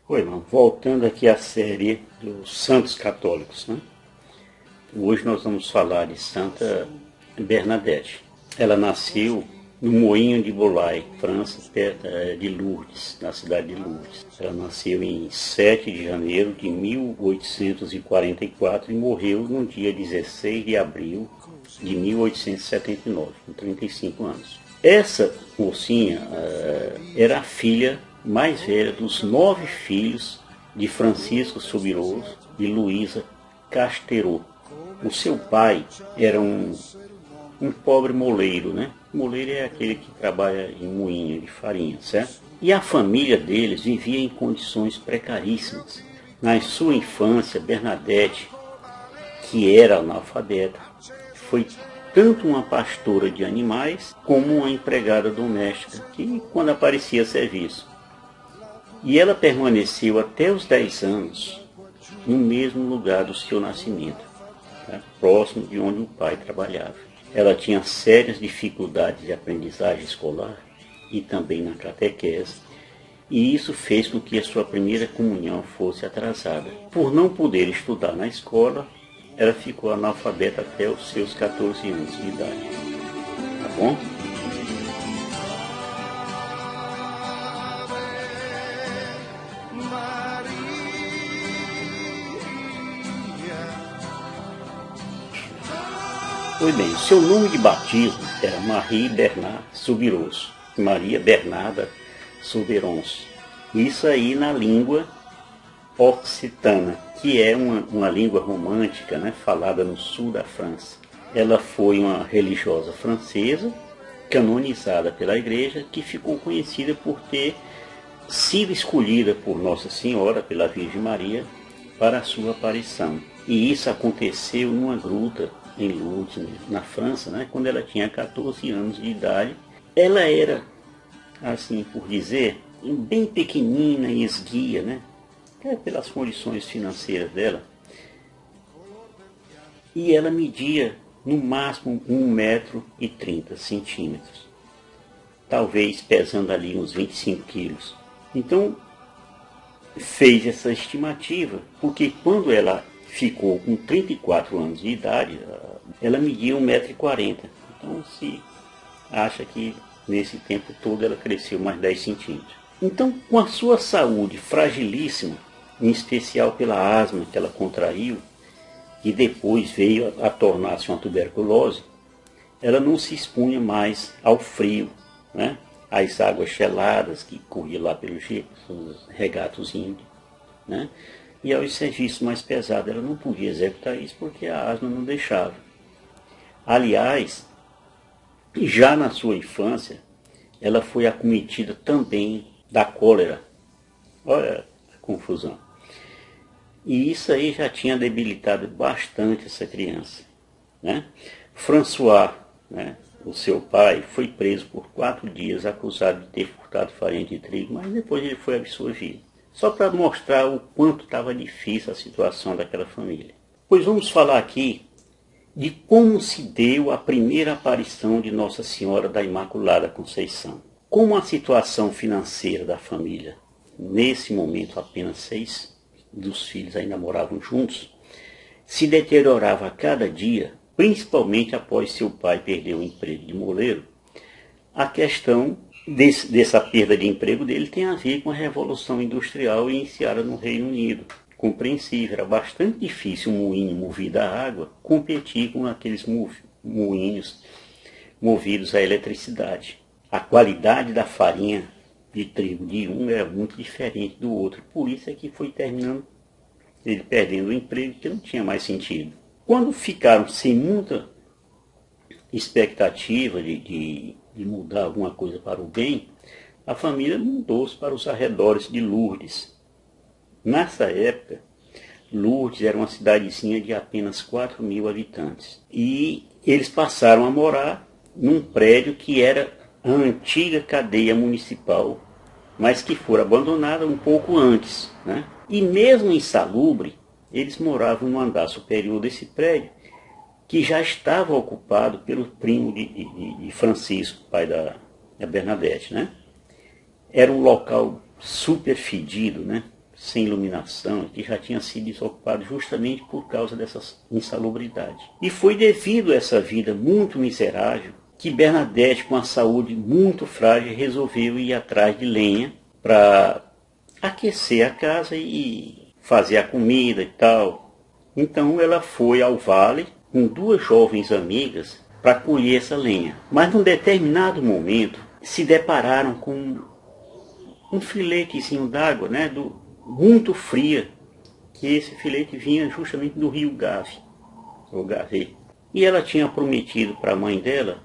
Oi, irmão. Voltando aqui à série dos santos católicos, né? Hoje nós vamos falar de Santa Bernadette. Ela nasceu no Moinho de Boulay, França, perto de Lourdes, na cidade de Lourdes. Ela nasceu em 7 de janeiro de 1844 e morreu no dia 16 de abril de 1879, com 35 anos. Essa mocinha era a filha mais velha dos 9 filhos de Francisco Subirós e Luísa Casterot. O seu pai era um pobre moleiro, né? Moleiro é aquele que trabalha em moinho de farinha, certo? E a família deles vivia em condições precaríssimas. Na sua infância, Bernadette, que era analfabeta, foi tanto uma pastora de animais como uma empregada doméstica, que quando aparecia a serviço. E ela permaneceu até os 10 anos no mesmo lugar do seu nascimento, tá? Próximo de onde o pai trabalhava. Ela tinha sérias dificuldades de aprendizagem escolar e também na catequese, e isso fez com que a sua primeira comunhão fosse atrasada. Por não poder estudar na escola, ela ficou analfabeta até os seus 14 anos de idade. Tá bom? Pois bem, o seu nome de batismo era Marie Bernard Soubirous, Maria Bernarda Soubirons. Isso aí na língua occitana, que é uma língua romântica, né, falada no sul da França. Ela foi uma religiosa francesa, canonizada pela Igreja, que ficou conhecida por ter sido escolhida por Nossa Senhora, pela Virgem Maria, para a sua aparição. E isso aconteceu numa gruta em Lourdes, na França, né, quando ela tinha 14 anos de idade. Ela era, assim por dizer, bem pequenina e esguia, né, pelas condições financeiras dela. E ela media no máximo 1,30 m, talvez pesando ali uns 25 quilos. Então, fez essa estimativa, porque quando ela ficou com 34 anos de idade, ela media 1,40 m. Então se acha que nesse tempo todo ela cresceu mais 10 centímetros. Então, com a sua saúde fragilíssima, em especial pela asma que ela contraiu, e depois veio a tornar-se uma tuberculose, ela não se expunha mais ao frio, né? Às águas geladas que corriam lá pelos regatos índios, né? E aos serviços mais pesados. Ela não podia executar isso porque a asma não deixava. Aliás, já na sua infância, ela foi acometida também da cólera. Olha a confusão. E isso aí já tinha debilitado bastante essa criança, né? François, né, o seu pai, foi preso por 4 dias acusado de ter furtado farinha de trigo, mas depois ele foi absolvido. Só para mostrar o quanto estava difícil a situação daquela família. Pois vamos falar aqui de como se deu a primeira aparição de Nossa Senhora da Imaculada Conceição. Como a situação financeira da família, nesse momento apenas 6 dos filhos ainda moravam juntos, se deteriorava a cada dia, principalmente após seu pai perder o emprego de moleiro. A questão dessa perda de emprego dele tem a ver com a Revolução Industrial iniciada no Reino Unido. Compreensível, era bastante difícil um moinho movido a água competir com aqueles moinhos movidos à eletricidade. A qualidade da farinha de trigo de um era muito diferente do outro. Por isso é que foi terminando ele perdendo o emprego, que não tinha mais sentido. Quando ficaram sem muita expectativa de mudar alguma coisa para o bem, a família mudou-se para os arredores de Lourdes. Nessa época, Lourdes era uma cidadezinha de apenas 4.000 habitantes. E eles passaram a morar num prédio que era a antiga cadeia municipal, mas que foi abandonada um pouco antes, né? E mesmo insalubre, eles moravam no andar superior desse prédio, que já estava ocupado pelo primo de Francisco, pai da Bernadette, né? Era um local super fedido, né? sem iluminação, que já tinha sido desocupado justamente por causa dessa insalubridade. E foi devido a essa vida muito miserável que Bernadette, com a saúde muito frágil, resolveu ir atrás de lenha para aquecer a casa e fazer a comida e tal. Então ela foi ao vale com duas jovens amigas para colher essa lenha. Mas num determinado momento se depararam com um filetezinho d'água, né, muito fria, que esse filete vinha justamente do rio Gave, ou Gavê. E ela tinha prometido para a mãe dela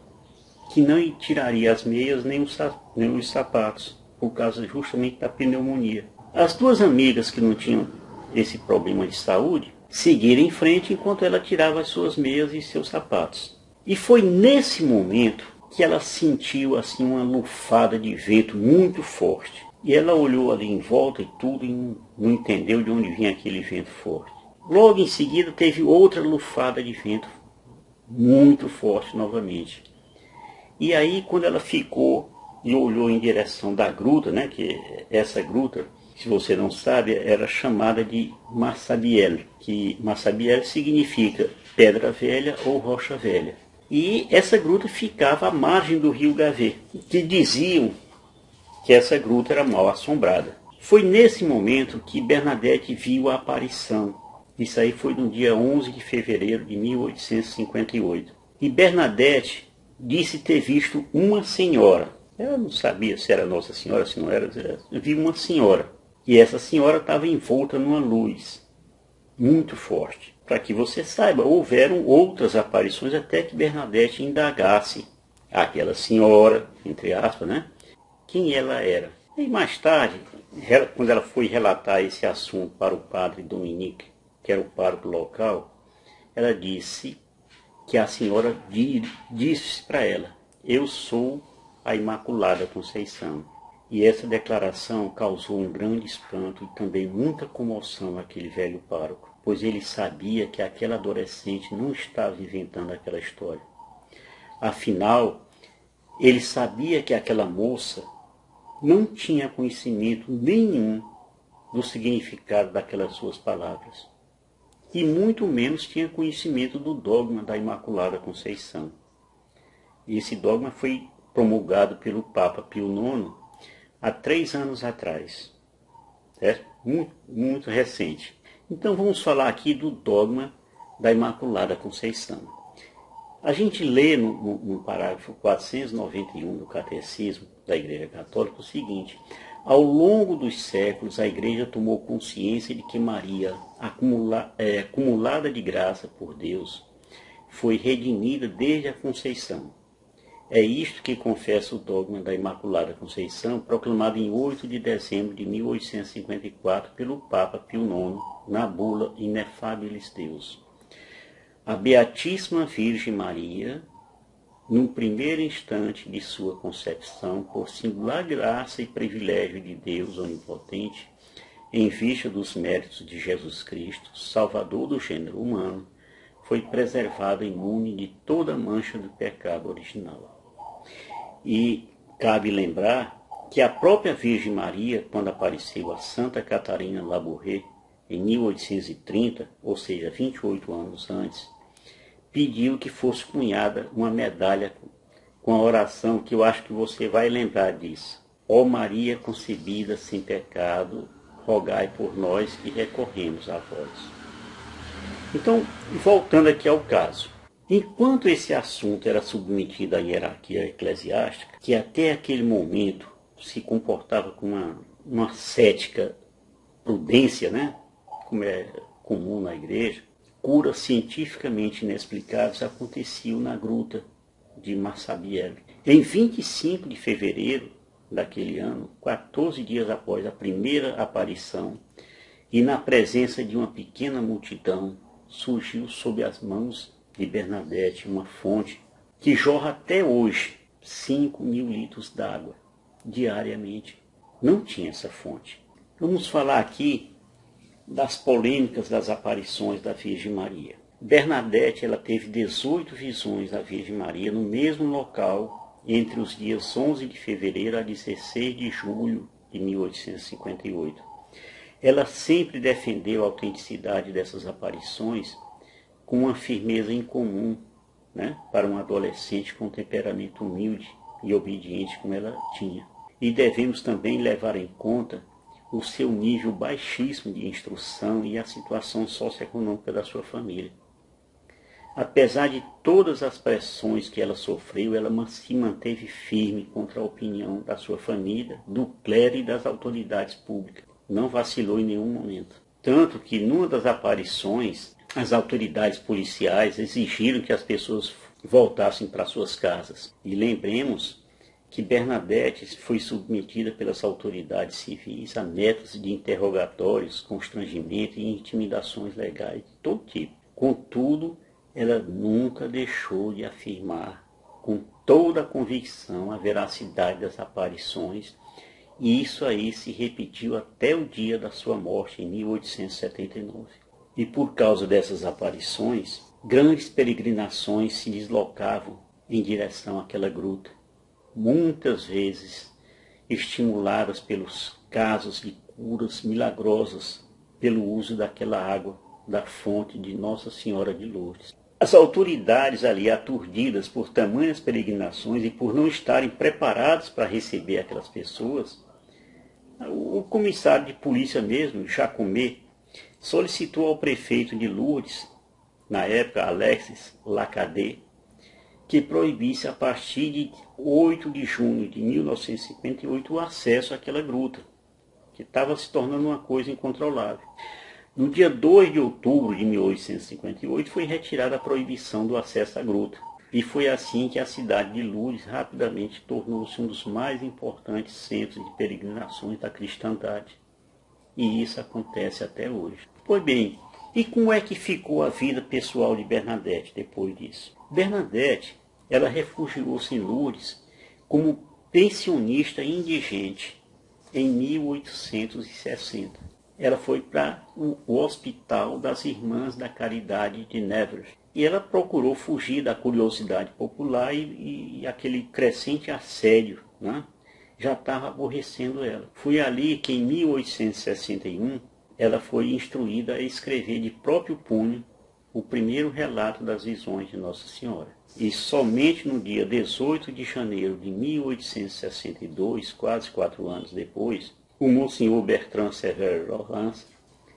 que não tiraria as meias nem os sapatos, por causa justamente da pneumonia. As duas amigas que não tinham esse problema de saúde seguiram em frente enquanto ela tirava as suas meias e seus sapatos. E foi nesse momento que ela sentiu assim uma lufada de vento muito forte. E ela olhou ali em volta e tudo e não entendeu de onde vinha aquele vento forte. Logo em seguida teve outra lufada de vento muito forte novamente. E aí quando ela ficou e olhou em direção da gruta, né, que essa gruta, se você não sabe, era chamada de Massabielle, que Massabielle significa pedra velha ou rocha velha. E essa gruta ficava à margem do rio Gavê, que diziam que essa gruta era mal assombrada. Foi nesse momento que Bernadette viu a aparição. Isso aí foi no dia 11 de fevereiro de 1858. E Bernadette disse ter visto uma senhora. Ela não sabia se era Nossa Senhora, se não era. Viu uma senhora. E essa senhora estava envolta numa luz muito forte. Para que você saiba, houveram outras aparições até que Bernadette indagasse aquela senhora, entre aspas, né? Quem ela era. E mais tarde, quando ela foi relatar esse assunto para o padre Dominique, que era o pároco local, ela disse que a senhora disse para ela: eu sou a Imaculada Conceição. E essa declaração causou um grande espanto e também muita comoção àquele velho pároco, pois ele sabia que aquela adolescente não estava inventando aquela história. Afinal, ele sabia que aquela moça não tinha conhecimento nenhum do significado daquelas suas palavras. E muito menos tinha conhecimento do dogma da Imaculada Conceição. E esse dogma foi promulgado pelo Papa Pio IX há 3 anos atrás. Certo? Muito recente. Então vamos falar aqui do dogma da Imaculada Conceição. A gente lê no parágrafo 491 do Catecismo da Igreja Católica o seguinte: ao longo dos séculos, a Igreja tomou consciência de que Maria, acumulada de graça por Deus, foi redimida desde a Conceição. É isto que confessa o dogma da Imaculada Conceição, proclamado em 8 de dezembro de 1854 pelo Papa Pio IX, na bula Ineffabilis Deus. A Beatíssima Virgem Maria, no primeiro instante de sua concepção, por singular graça e privilégio de Deus Onipotente, em vista dos méritos de Jesus Cristo, Salvador do gênero humano, foi preservada imune de toda mancha do pecado original. E cabe lembrar que a própria Virgem Maria, quando apareceu a Santa Catarina Labouré, em 1830, ou seja, 28 anos antes, pediu que fosse cunhada uma medalha com a oração que eu acho que você vai lembrar disso. Ó Maria concebida sem pecado, rogai por nós que recorremos a vós. Então, voltando aqui ao caso. Enquanto esse assunto era submetido à hierarquia eclesiástica, que até aquele momento se comportava com uma cética prudência, né? Como é comum na igreja, curas cientificamente inexplicáveis aconteciam na gruta de Massabielle. Em 25 de fevereiro daquele ano, 14 dias após a primeira aparição, e na presença de uma pequena multidão, surgiu sob as mãos de Bernadette uma fonte que jorra até hoje 5.000 litros d'água diariamente. Não tinha essa fonte. Vamos falar aqui das polêmicas das aparições da Virgem Maria. Bernadette ela teve 18 visões da Virgem Maria no mesmo local entre os dias 11 de fevereiro a 16 de julho de 1858. Ela sempre defendeu a autenticidade dessas aparições com uma firmeza incomum, né, para um adolescente com temperamento humilde e obediente como ela tinha. E devemos também levar em conta o seu nível baixíssimo de instrução e a situação socioeconômica da sua família. Apesar de todas as pressões que ela sofreu, ela se manteve firme contra a opinião da sua família, do clero e das autoridades públicas. Não vacilou em nenhum momento. Tanto que, numa das aparições, as autoridades policiais exigiram que as pessoas voltassem para suas casas. E lembremos que Bernadette foi submetida pelas autoridades civis a métodos de interrogatórios, constrangimento e intimidações legais de todo tipo. Contudo, ela nunca deixou de afirmar com toda a convicção a veracidade das aparições, e isso aí se repetiu até o dia da sua morte, em 1879. E por causa dessas aparições, grandes peregrinações se deslocavam em direção àquela gruta, muitas vezes estimuladas pelos casos de curas milagrosas pelo uso daquela água da fonte de Nossa Senhora de Lourdes. As autoridades ali, aturdidas por tamanhas peregrinações e por não estarem preparados para receber aquelas pessoas, o comissário de polícia mesmo, Jacomet, solicitou ao prefeito de Lourdes, na época Alexis Lacadet, que proibisse a partir de 8 de junho de 1958 o acesso àquela gruta, que estava se tornando uma coisa incontrolável. No dia 2 de outubro de 1858 foi retirada a proibição do acesso à gruta. E foi assim que a cidade de Lourdes rapidamente tornou-se um dos mais importantes centros de peregrinações da cristandade. E isso acontece até hoje. Pois bem, e como é que ficou a vida pessoal de Bernadette depois disso? Bernadette, ela refugiou-se em Lourdes como pensionista indigente em 1860. Ela foi para o Hospital das Irmãs da Caridade de Nevers. E ela procurou fugir da curiosidade popular e aquele crescente assédio, né, já estava aborrecendo ela. Foi ali que, em 1861, ela foi instruída a escrever de próprio punho o primeiro relato das visões de Nossa Senhora. E somente no dia 18 de janeiro de 1862, quase 4 anos depois, o Monsenhor Bertrand Severo Laurence,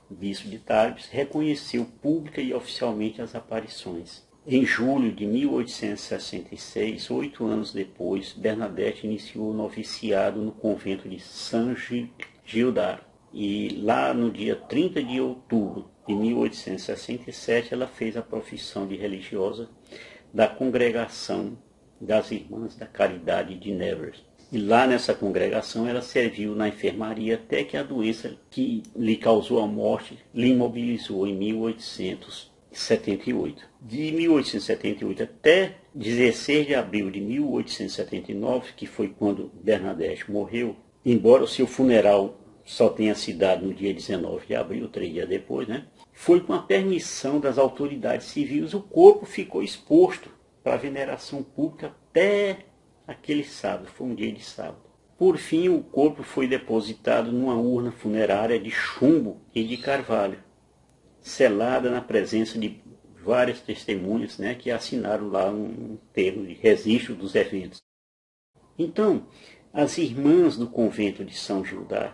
bispo de Tarbes, reconheceu pública e oficialmente as aparições. Em julho de 1866, 8 anos depois, Bernadette iniciou o noviciado no convento de Saint-Gildard. E lá no dia 30 de outubro de 1867, ela fez a profissão de religiosa da Congregação das Irmãs da Caridade de Nevers. E lá nessa congregação ela serviu na enfermaria até que a doença que lhe causou a morte lhe imobilizou em 1878. De 1878 até 16 de abril de 1879, que foi quando Bernadette morreu, embora o seu funeral só tenha se dado no dia 19 de abril, 3 dias depois, né? Foi com a permissão das autoridades civis, o corpo ficou exposto para veneração pública até aquele sábado, foi um dia de sábado. Por fim, o corpo foi depositado numa urna funerária de chumbo e de carvalho, selada na presença de várias testemunhas, né, que assinaram lá um termo de registro dos eventos. Então, as irmãs do convento de São Gildard,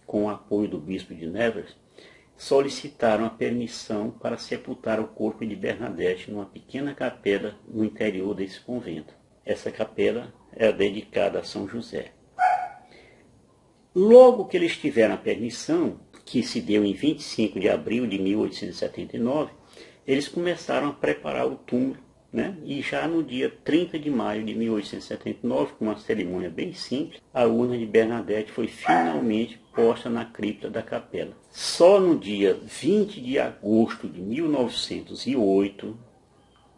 com o apoio do bispo de Nevers, solicitaram a permissão para sepultar o corpo de Bernadette numa pequena capela no interior desse convento. Essa capela era dedicada a São José. Logo que eles tiveram a permissão, que se deu em 25 de abril de 1879, eles começaram a preparar o túmulo, né? E já no dia 30 de maio de 1879, com uma cerimônia bem simples, a urna de Bernadette foi finalmente posta na cripta da capela. Só no dia 20 de agosto de 1908,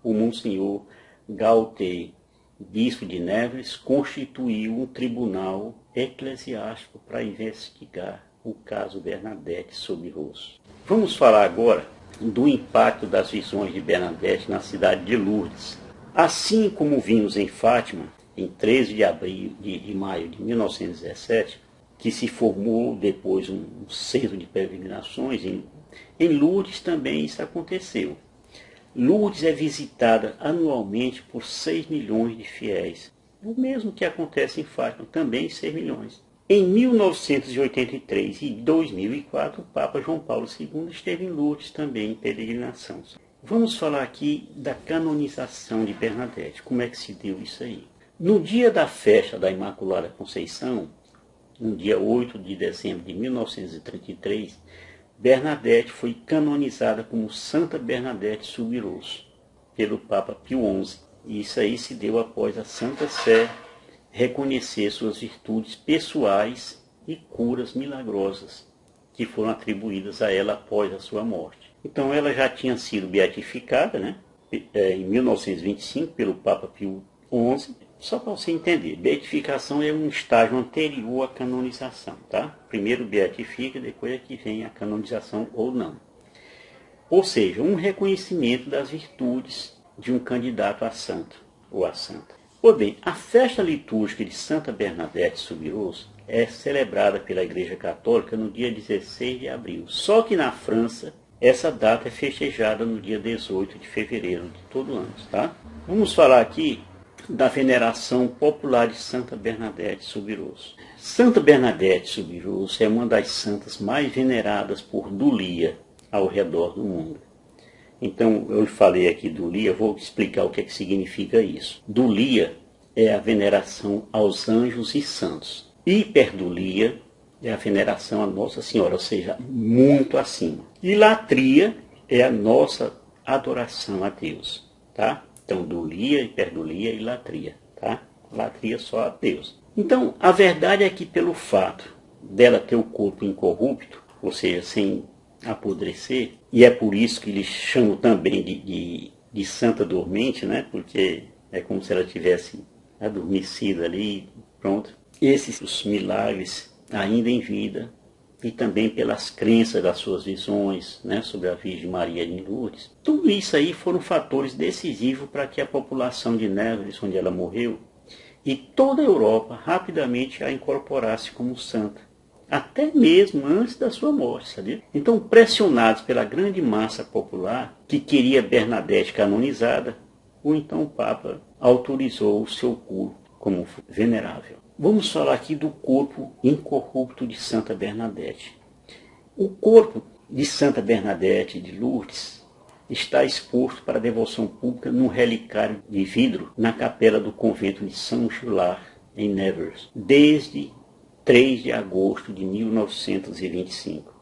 o Monsenhor Gauthier, bispo de Nevers, constituiu um tribunal eclesiástico para investigar o caso Bernadette sob rosto. Vamos falar agora do impacto das visões de Bernadette na cidade de Lourdes. Assim como vimos em Fátima, em 13 de maio de 1917, que se formou depois um centro de peregrinações. Em Lourdes também isso aconteceu. Lourdes é visitada anualmente por 6 milhões de fiéis. O mesmo que acontece em Fátima, também 6 milhões. Em 1983 e 2004, o Papa João Paulo II esteve em Lourdes também em peregrinação. Vamos falar aqui da canonização de Bernadette. Como é que se deu isso aí? No dia da festa da Imaculada Conceição, no dia 8 de dezembro de 1933, Bernadette foi canonizada como Santa Bernadette Soubirous pelo Papa Pio XI. E isso aí se deu após a Santa Sé reconhecer suas virtudes pessoais e curas milagrosas que foram atribuídas a ela após a sua morte. Então ela já tinha sido beatificada, né, em 1925 pelo Papa Pio XI. Só para você entender, beatificação é um estágio anterior à canonização, tá? Primeiro beatifica, depois é que vem a canonização ou não. Ou seja, um reconhecimento das virtudes de um candidato a santo ou a santa. Pois bem, a festa litúrgica de Santa Bernadette Soubirous é celebrada pela Igreja Católica no dia 16 de abril. Só que na França, essa data é festejada no dia 18 de fevereiro de todo ano, tá? Vamos falar aqui da veneração popular de Santa Bernadette Soubirous. Santa Bernadette Soubirous é uma das santas mais veneradas por Dulia ao redor do mundo. Então, eu falei aqui Dulia, vou explicar o que é que significa isso. Dulia é a veneração aos anjos e santos. Hiperdulia é a veneração a Nossa Senhora, ou seja, muito acima. E latria é a nossa adoração a Deus, tá? Então, dulia, hiperdulia e latria, tá? Latria só a Deus. Então, a verdade é que pelo fato dela ter o corpo incorrupto, ou seja, sem apodrecer, e é por isso que eles chamam também de santa dormente, né? Porque é como se ela tivesse adormecido ali, pronto. Esses os milagres ainda em vida, e também pelas crenças das suas visões, né, sobre a Virgem Maria de Lourdes. Tudo isso aí foram fatores decisivos para que a população de Nevers, onde ela morreu, e toda a Europa rapidamente a incorporasse como santa, até mesmo antes da sua morte, sabia? Então, pressionados pela grande massa popular que queria Bernadette canonizada, o então Papa autorizou o seu culto como venerável. Vamos falar aqui do corpo incorrupto de Santa Bernadette. O corpo de Santa Bernadette de Lourdes está exposto para devoção pública num relicário de vidro na capela do convento de São Gilard, em Nevers, desde 3 de agosto de 1925.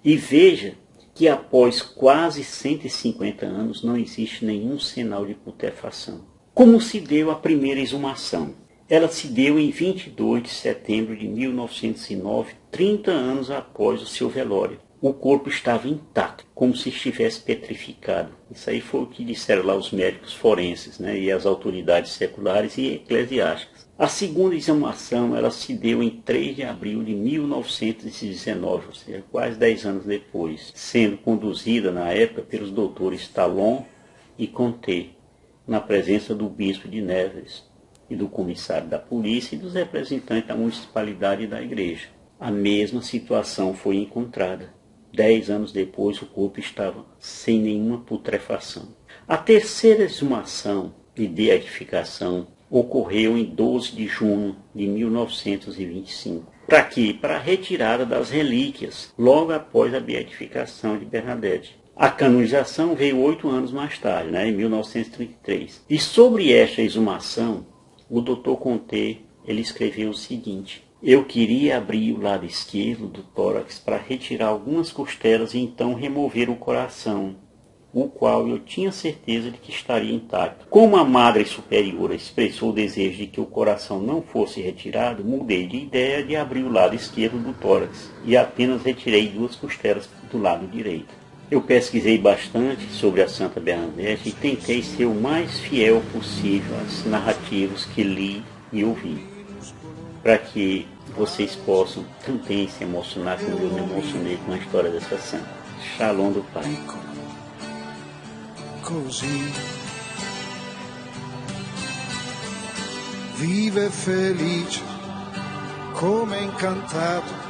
E veja que após quase 150 anos não existe nenhum sinal de putrefação. Como se deu a primeira exumação? Ela se deu em 22 de setembro de 1909, 30 anos após o seu velório. O corpo estava intacto, como se estivesse petrificado. Isso aí foi o que disseram lá os médicos forenses, né, e as autoridades seculares e eclesiásticas. A segunda exumação ela se deu em 3 de abril de 1919, ou seja, quase 10 anos depois, sendo conduzida na época pelos doutores Talon e Conté, na presença do bispo de Nevers e do comissário da polícia e dos representantes da municipalidade e da igreja. A mesma situação foi encontrada. 10 anos depois, o corpo estava sem nenhuma putrefação. A terceira exumação e beatificação ocorreu em 12 de junho de 1925. Para quê? Para a retirada das relíquias, logo após a beatificação de Bernadette. A canonização veio 8 anos mais tarde, né, em 1933. E sobre esta exumação, o Dr. Conté, ele escreveu o seguinte: eu queria abrir o lado esquerdo do tórax para retirar algumas costelas e então remover o coração, o qual eu tinha certeza de que estaria intacto. Como a Madre Superiora expressou o desejo de que o coração não fosse retirado, mudei de ideia de abrir o lado esquerdo do tórax e apenas retirei 2 costelas do lado direito. Eu pesquisei bastante sobre a Santa Bernadette e tentei ser o mais fiel possível às narrativas que li e ouvi, para que vocês possam também se emocionar como eu me emocionei com a história dessa santa. Shalom do Pai. Così vive felice come encantado